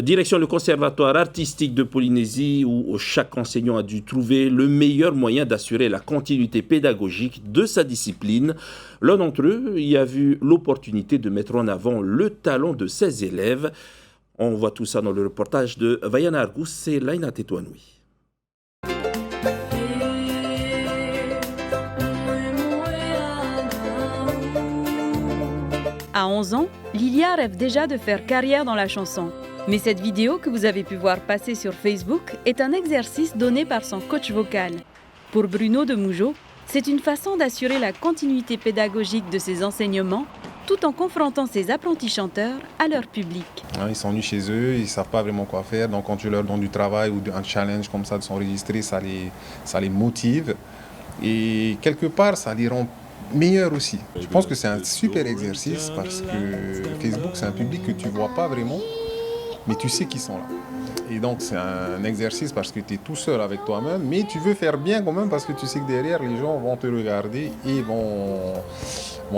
Direction le conservatoire artistique de Polynésie où chaque enseignant a dû trouver le meilleur moyen d'assurer la continuité pédagogique de sa discipline. L'un d'entre eux y a vu l'opportunité de mettre en avant le talent de ses élèves. On voit tout ça dans le reportage de Vaiana Argus et Laina Tetouanoui. À 11 ans, Lilia rêve déjà de faire carrière dans la chanson. Mais cette vidéo que vous avez pu voir passer sur Facebook est un exercice donné par son coach vocal. Pour Bruno de Mougeot, c'est une façon d'assurer la continuité pédagogique de ses enseignements tout en confrontant ses apprentis chanteurs à leur public. Ils s'ennuient chez eux, ils ne savent pas vraiment quoi faire. Donc quand tu leur donnes du travail ou un challenge comme ça de s'enregistrer, ça les motive. Et quelque part, ça les rend meilleurs aussi. Je pense que c'est un super exercice parce que Facebook, c'est un public que tu ne vois pas vraiment, mais tu sais qu'ils sont là. Et donc c'est un exercice parce que tu es tout seul avec toi-même, mais tu veux faire bien quand même parce que tu sais que derrière, les gens vont te regarder et vont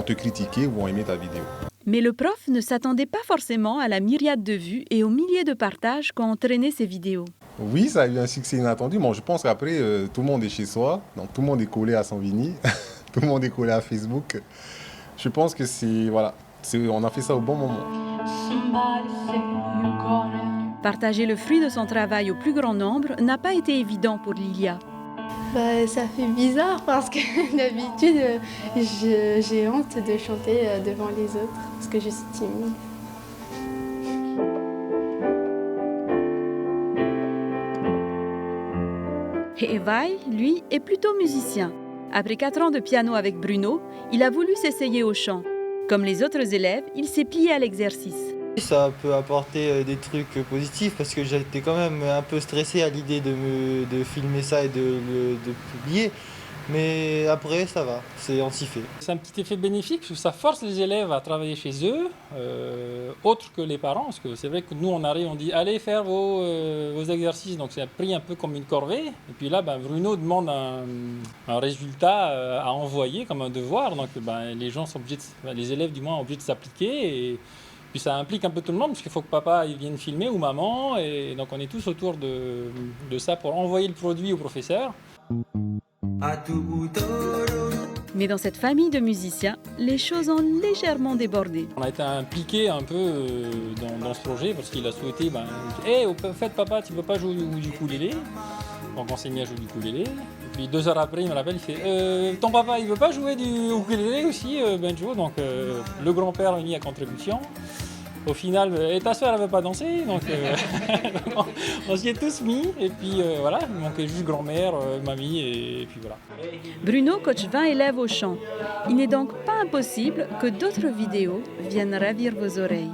te critiquer ou vont aimer ta vidéo. Mais le prof ne s'attendait pas forcément à la myriade de vues et aux milliers de partages qu'ont entraîné ces vidéos. Oui, ça a eu un succès inattendu. Bon, je pense qu'après, tout le monde est chez soi, donc tout le monde est collé à son Vini, tout le monde est collé à Facebook. Je pense que on a fait ça au bon moment. Partager le fruit de son travail au plus grand nombre n'a pas été évident pour Lilia. Ça fait bizarre parce que d'habitude, j'ai honte de chanter devant les autres parce que je suis timide. Et Evaï, lui, est plutôt musicien. Après 4 ans de piano avec Bruno, il a voulu s'essayer au chant. Comme les autres élèves, il s'est plié à l'exercice. Ça peut apporter des trucs positifs parce que j'étais quand même un peu stressé à l'idée de filmer ça et de publier. Mais après, ça va, on s'y fait. C'est un petit effet bénéfique parce que ça force les élèves à travailler chez eux, autre que les parents. Parce que c'est vrai que nous, on arrive, on dit allez faire vos exercices. Donc c'est pris un peu comme une corvée. Et puis là, Bruno demande un résultat à envoyer comme un devoir. Donc les gens sont obligés, les élèves du moins, sont obligés de s'appliquer. Et puis ça implique un peu tout le monde parce qu'il faut que papa il vienne filmer ou maman. Et donc on est tous autour de ça pour envoyer le produit au professeur. Mais dans cette famille de musiciens, les choses ont légèrement débordé. On a été impliqué un peu dans ce projet parce qu'il a souhaité au fait papa, tu ne peux pas jouer du ukulélé. Donc on s'est mis à jouer du ukulélé. Et puis 2 heures après, il me rappelle, il fait ton papa, il ne veut pas jouer du ukulélé aussi, Benjo. Donc le grand-père a mis à contribution. Au final, et ta soeur, elle ne veut pas danser, donc on s'y est tous mis. Et puis voilà, il manquait juste grand-mère, mamie, et puis voilà. Bruno coach 20 élèves au chant. Il n'est donc pas impossible que d'autres vidéos viennent ravir vos oreilles.